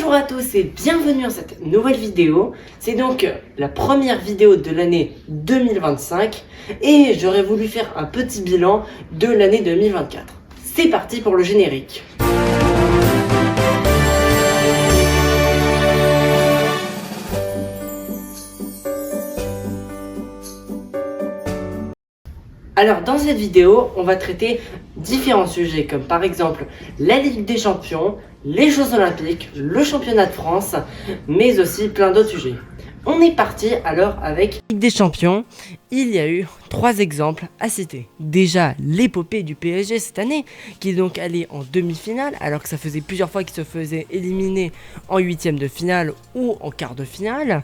Bonjour à tous et bienvenue dans cette nouvelle vidéo. C'est donc la première vidéo de l'année 2025 et j'aurais voulu faire un petit bilan de l'année 2024. C'est parti pour le générique. Alors dans cette vidéo, on va traiter différents sujets comme par exemple la Ligue des Champions, les Jeux Olympiques, le Championnat de France, mais aussi plein d'autres sujets. On est parti alors avec Ligue des Champions. Il y a eu 3 exemples à citer. Déjà l'épopée du PSG cette année, qui est donc allé en demi-finale, alors que ça faisait plusieurs fois qu'il se faisait éliminer en 8e de finale ou en quart de finale.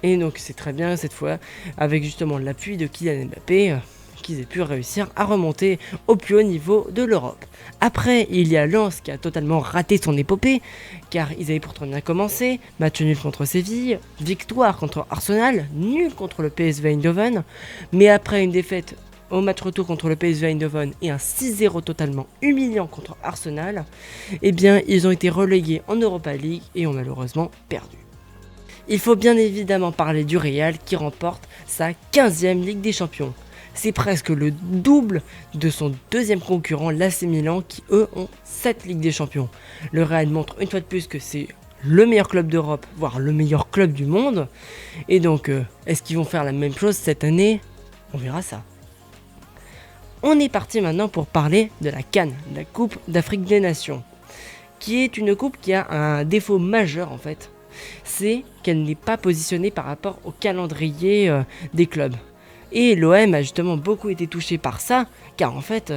Et donc c'est très bien cette fois, avec justement l'appui de Kylian Mbappé, qu'ils aient pu réussir à remonter au plus haut niveau de l'Europe. Après, il y a Lens qui a totalement raté son épopée, car ils avaient pourtant bien commencé, match nul contre Séville, victoire contre Arsenal, nul contre le PSV Eindhoven, mais après une défaite au match retour contre le PSV Eindhoven et un 6-0 totalement humiliant contre Arsenal, eh bien ils ont été relégués en Europa League et ont malheureusement perdu. Il faut bien évidemment parler du Real qui remporte sa 15e Ligue des Champions. C'est presque le double de son deuxième concurrent, l'AC Milan, qui eux ont 7 Ligues des Champions. Le Real montre une fois de plus que c'est le meilleur club d'Europe, voire le meilleur club du monde. Et donc, est-ce qu'ils vont faire la même chose cette année? On verra ça. On est parti maintenant pour parler de la CAN, la Coupe d'Afrique des Nations, qui est une coupe qui a un défaut majeur en fait. C'est qu'elle n'est pas positionnée par rapport au calendrier des clubs. Et l'OM a justement beaucoup été touché par ça, car en fait,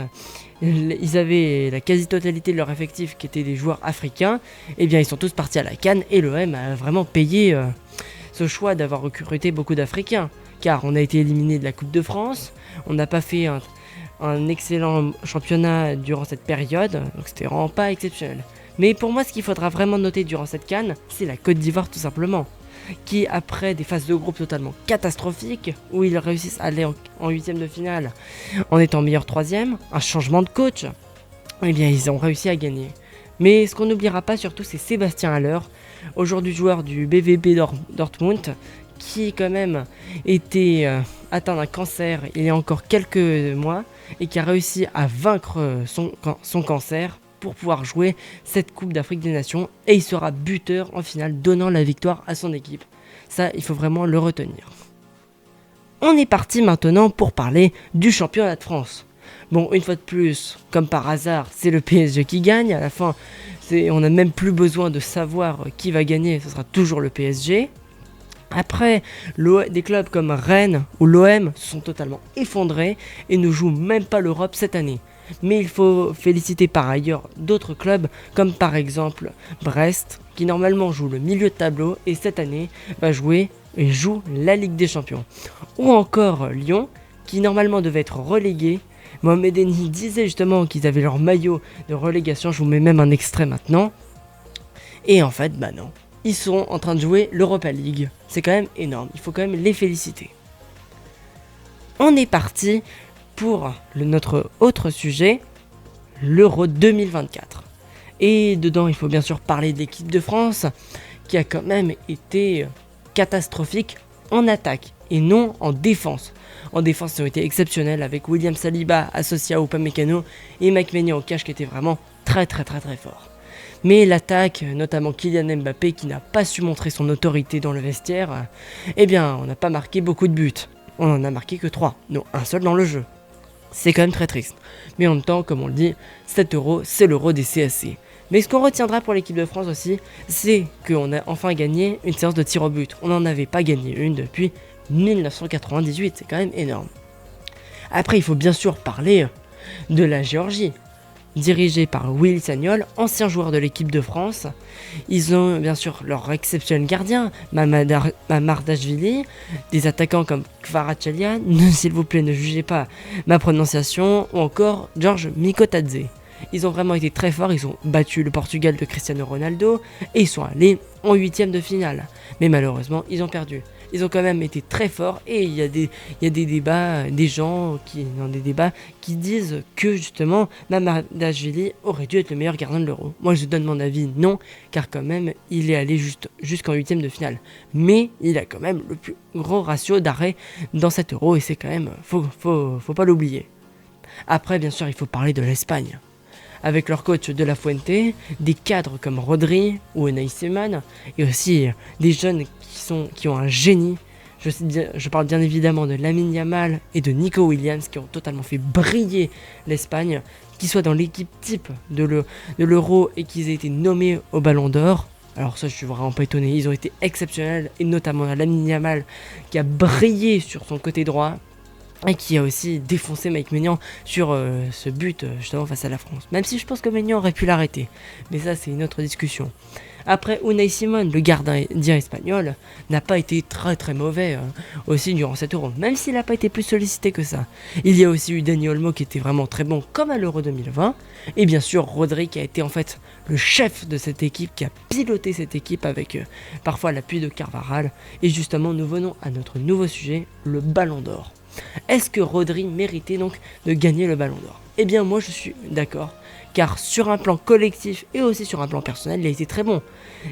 ils avaient la quasi-totalité de leur effectif qui étaient des joueurs africains, et bien ils sont tous partis à la CAN, et l'OM a vraiment payé ce choix d'avoir recruté beaucoup d'Africains, car on a été éliminé de la Coupe de France, on n'a pas fait un excellent championnat durant cette période, donc c'était vraiment pas exceptionnel. Mais pour moi, ce qu'il faudra vraiment noter durant cette CAN, c'est la Côte d'Ivoire tout simplement, qui après des phases de groupe totalement catastrophiques, où ils réussissent à aller en 8e de finale en étant meilleur 3e, un changement de coach, eh bien ils ont réussi à gagner. Mais ce qu'on n'oubliera pas surtout, c'est Sébastien Haller, aujourd'hui joueur du BVB Dortmund, qui quand même était atteint d'un cancer il y a encore quelques mois, et qui a réussi à vaincre son cancer pour pouvoir jouer cette Coupe d'Afrique des Nations, et il sera buteur en finale, donnant la victoire à son équipe. Ça, il faut vraiment le retenir. On est parti maintenant pour parler du championnat de France. Bon, une fois de plus, comme par hasard, c'est le PSG qui gagne. À la fin, on n'a même plus besoin de savoir qui va gagner, ce sera toujours le PSG. Après, des clubs comme Rennes ou l'OM se sont totalement effondrés et ne jouent même pas l'Europe cette année. Mais il faut féliciter par ailleurs d'autres clubs comme par exemple Brest, qui normalement joue le milieu de tableau et cette année va jouer et joue la Ligue des Champions. Ou encore Lyon, qui normalement devait être relégué. Mohamed Eni disait justement qu'ils avaient leur maillot de relégation, je vous mets même un extrait maintenant. Et en fait, bah non, ils sont en train de jouer l'Europa League. C'est quand même énorme, il faut quand même les féliciter. On est parti pour notre autre sujet, l'Euro 2024. Et dedans, il faut bien sûr parler de l'équipe de France, qui a quand même été catastrophique en attaque et non en défense. En défense, ils ont été exceptionnels avec William Saliba associé à Upamecano et Mike Maignan au cash qui était vraiment très fort. Mais l'attaque, notamment Kylian Mbappé qui n'a pas su montrer son autorité dans le vestiaire, eh bien, on n'a pas marqué beaucoup de buts. On en a marqué que 3, non un seul dans le jeu. C'est quand même très triste. Mais en même temps, comme on le dit, cet euro, c'est l'euro des CSC. Mais ce qu'on retiendra pour l'équipe de France aussi, c'est qu'on a enfin gagné une séance de tir au but. On n'en avait pas gagné une depuis 1998, c'est quand même énorme. Après, il faut bien sûr parler de la Géorgie, dirigée par Willy Sagnol, ancien joueur de l'équipe de France. Ils ont bien sûr leur exceptionnel gardien, Mamardashvili, des attaquants comme Kvaratskhelia, s'il vous plaît ne jugez pas ma prononciation, ou encore George Mikotadze. Ils ont vraiment été très forts, ils ont battu le Portugal de Cristiano Ronaldo, et ils sont allés en 8e de finale. Mais malheureusement, ils ont perdu. ils ont quand même été très forts et il y a des débats, dans des débats qui disent que justement Mamardashvili aurait dû être le meilleur gardien de l'Euro. Moi je donne mon avis non, car quand même il est allé jusqu'en huitième de finale. Mais il a quand même le plus gros ratio d'arrêt dans cet Euro et c'est quand même, faut pas l'oublier. Après bien sûr il faut parler de l'Espagne. Avec leur coach De La Fuente, des cadres comme Rodri ou Unai Simon, et aussi des jeunes qui ont un génie. Je parle bien évidemment de Lamine Yamal et de Nico Williams qui ont totalement fait briller l'Espagne, qu'ils soient dans l'équipe type de l'Euro et qu'ils aient été nommés au Ballon d'Or. Alors ça je suis vraiment pas étonné, ils ont été exceptionnels, et notamment Lamine Yamal qui a brillé sur son côté droit, et qui a aussi défoncé Mike Maignan sur ce but justement face à la France. Même si je pense que Maignan aurait pu l'arrêter. Mais ça c'est une autre discussion. Après Unai Simon, le gardien espagnol, n'a pas été très mauvais aussi durant cet Euro. Même s'il n'a pas été plus sollicité que ça. Il y a aussi eu Dani Olmo qui était vraiment très bon comme à l'Euro 2020. Et bien sûr Rodri qui a été en fait le chef de cette équipe, qui a piloté cette équipe avec parfois l'appui de Carvajal. Et justement nous venons à notre nouveau sujet, le Ballon d'Or. Est-ce que Rodri méritait donc de gagner le Ballon d'Or? Eh bien moi je suis d'accord, car sur un plan collectif et aussi sur un plan personnel, il a été très bon.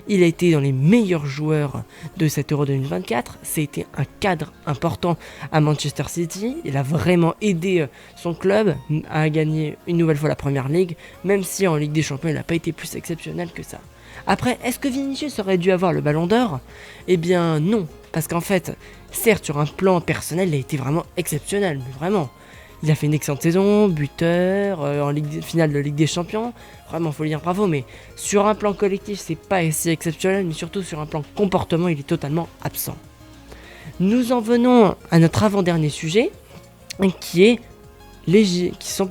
Il a été dans les meilleurs joueurs de cet Euro 2024, c'était un cadre important à Manchester City, il a vraiment aidé son club à gagner une nouvelle fois la Première Ligue, même si en Ligue des Champions il n'a pas été plus exceptionnel que ça. Après, est-ce que Vinicius aurait dû avoir le Ballon d'Or? Eh bien non, parce qu'en fait, certes sur un plan personnel, il a été vraiment exceptionnel, mais vraiment. Il a fait une excellente saison, buteur, en finale de Ligue des Champions, vraiment faut lui dire bravo, mais sur un plan collectif c'est pas si exceptionnel, mais surtout sur un plan comportement il est totalement absent. Nous en venons à notre avant-dernier sujet, qui sont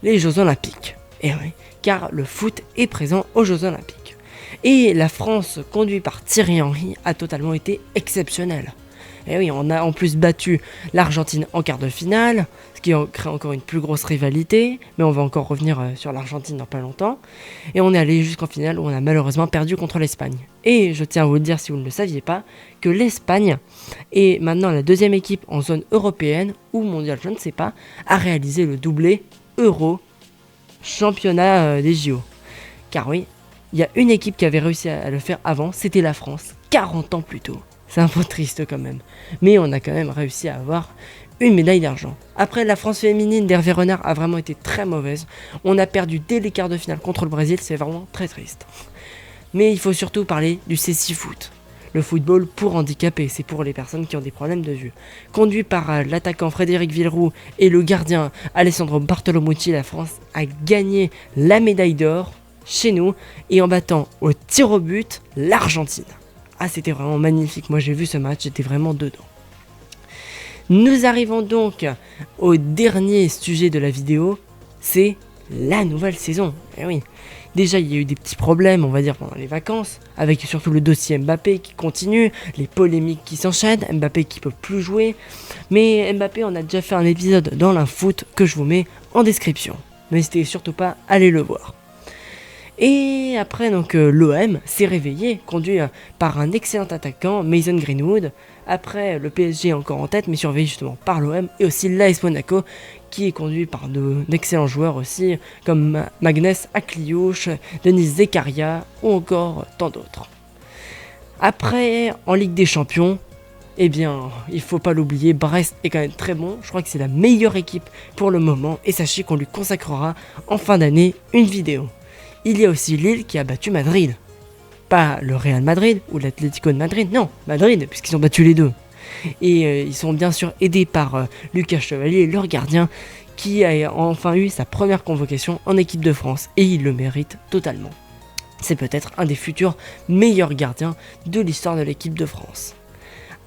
les Jeux Olympiques. Et oui, car le foot est présent aux Jeux Olympiques. Et la France, conduite par Thierry Henry, a totalement été exceptionnelle. Et oui, on a en plus battu l'Argentine en quart de finale, ce qui crée encore une plus grosse rivalité, mais on va encore revenir sur l'Argentine dans pas longtemps. Et on est allé jusqu'en finale où on a malheureusement perdu contre l'Espagne. Et je tiens à vous le dire si vous ne le saviez pas, que l'Espagne est maintenant la deuxième équipe en zone européenne ou mondiale, je ne sais pas, à réaliser le doublé Euro championnat des JO. Car oui, il y a une équipe qui avait réussi à le faire avant, c'était la France, 40 ans plus tôt. C'est un peu triste quand même. Mais on a quand même réussi à avoir une médaille d'argent. Après, la France féminine d'Hervé Renard a vraiment été très mauvaise. On a perdu dès les quarts de finale contre le Brésil, c'est vraiment très triste. Mais il faut surtout parler du CC Foot. Le football pour handicapés, c'est pour les personnes qui ont des problèmes de vue. Conduit par l'attaquant Frédéric Villeroux et le gardien Alessandro Bartolomucci, la France a gagné la médaille d'or chez nous et en battant au tir au but l'Argentine. Ah, c'était vraiment magnifique, moi j'ai vu ce match, j'étais vraiment dedans. Nous arrivons donc au dernier sujet de la vidéo, c'est la nouvelle saison. Eh oui, déjà il y a eu des petits problèmes, on va dire, pendant les vacances, avec surtout le dossier Mbappé qui continue, les polémiques qui s'enchaînent, Mbappé qui peut plus jouer. Mais Mbappé, on a déjà fait un épisode dans l'infoot que je vous mets en description. N'hésitez surtout pas à aller le voir. Et après, donc l'OM s'est réveillé, conduit par un excellent attaquant, Mason Greenwood. Après, le PSG est encore en tête, mais surveillé justement par l'OM. Et aussi l'AS Monaco, qui est conduit par d'excellents joueurs aussi, comme Magnès Akliouche, Denis Zekaria, ou encore tant d'autres. Après, en Ligue des Champions, eh bien, il faut pas l'oublier, Brest est quand même très bon. Je crois que c'est la meilleure équipe pour le moment. Et sachez qu'on lui consacrera en fin d'année une vidéo. Il y a aussi Lille qui a battu Madrid. Pas le Real Madrid ou l'Atlético de Madrid, non, Madrid, puisqu'ils ont battu les deux. Et ils sont bien sûr aidés par Lucas Chevalier, leur gardien, qui a enfin eu sa première convocation en équipe de France. Et il le mérite totalement. C'est peut-être un des futurs meilleurs gardiens de l'histoire de l'équipe de France.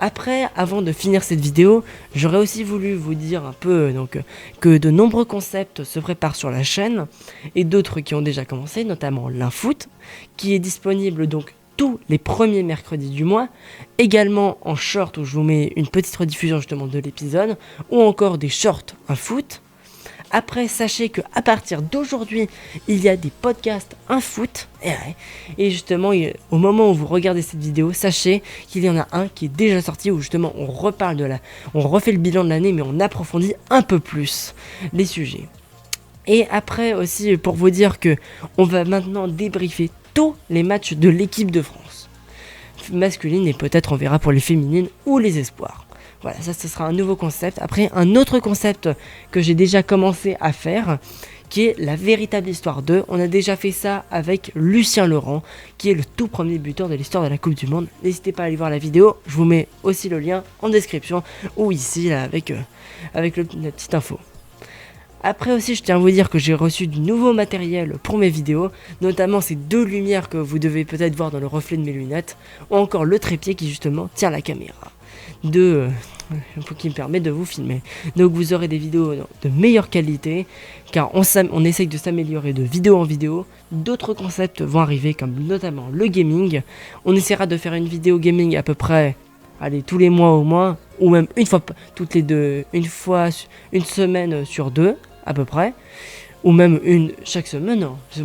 Après, avant de finir cette vidéo, j'aurais aussi voulu vous dire un peu que de nombreux concepts se préparent sur la chaîne et d'autres qui ont déjà commencé, notamment l'Infoot, qui est disponible donc tous les premiers mercredis du mois, également en short où je vous mets une petite rediffusion justement de l'épisode, ou encore des shorts Infoot. Après, sachez que à partir d'aujourd'hui, il y a des podcasts foot. Et justement, au moment où vous regardez cette vidéo, sachez qu'il y en a un qui est déjà sorti où justement on refait le bilan de l'année, mais on approfondit un peu plus les sujets. Et après aussi, pour vous dire que on va maintenant débriefer tous les matchs de l'équipe de France masculine, et peut-être on verra pour les féminines ou les espoirs. Voilà, ça ce sera un nouveau concept. Après, un autre concept que j'ai déjà commencé à faire, qui est la véritable histoire d'eux. On a déjà fait ça avec Lucien Laurent, qui est le tout premier buteur de l'histoire de la Coupe du Monde. N'hésitez pas à aller voir la vidéo, je vous mets aussi le lien en description, ou ici là, avec la petite info. Après aussi, je tiens à vous dire que j'ai reçu du nouveau matériel pour mes vidéos, notamment ces 2 lumières que vous devez peut-être voir dans le reflet de mes lunettes, ou encore le trépied qui justement tient la caméra qui me permet de vous filmer. Donc vous aurez des vidéos de meilleure qualité, car on essaye de s'améliorer de vidéo en vidéo. D'autres concepts vont arriver, comme notamment le gaming. On essaiera de faire une vidéo gaming à peu près tous les mois au moins, ou même une semaine sur 2 à peu près, ou même chaque semaine. Je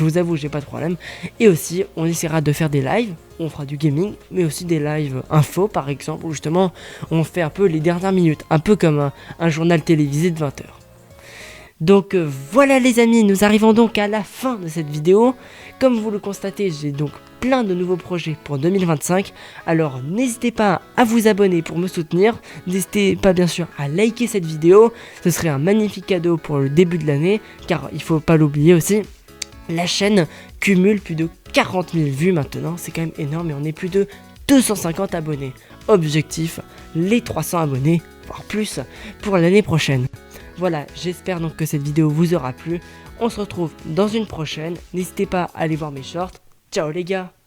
vous avoue, j'ai pas de problème. Et aussi, on essaiera de faire des lives, on fera du gaming, mais aussi des lives info par exemple, où justement on fait un peu les dernières minutes, un peu comme un journal télévisé de 20h. Donc voilà les amis, nous arrivons donc à la fin de cette vidéo. Comme vous le constatez, j'ai donc plein de nouveaux projets pour 2025. Alors n'hésitez pas à vous abonner pour me soutenir. N'hésitez pas bien sûr à liker cette vidéo. Ce serait un magnifique cadeau pour le début de l'année. Car il faut pas l'oublier aussi, la chaîne cumule plus de 40 000 vues maintenant. C'est quand même énorme et on est plus de 250 abonnés. Objectif, les 300 abonnés, voire plus, pour l'année prochaine. Voilà, j'espère donc que cette vidéo vous aura plu. On se retrouve dans une prochaine. N'hésitez pas à aller voir mes shorts. Ciao les gars!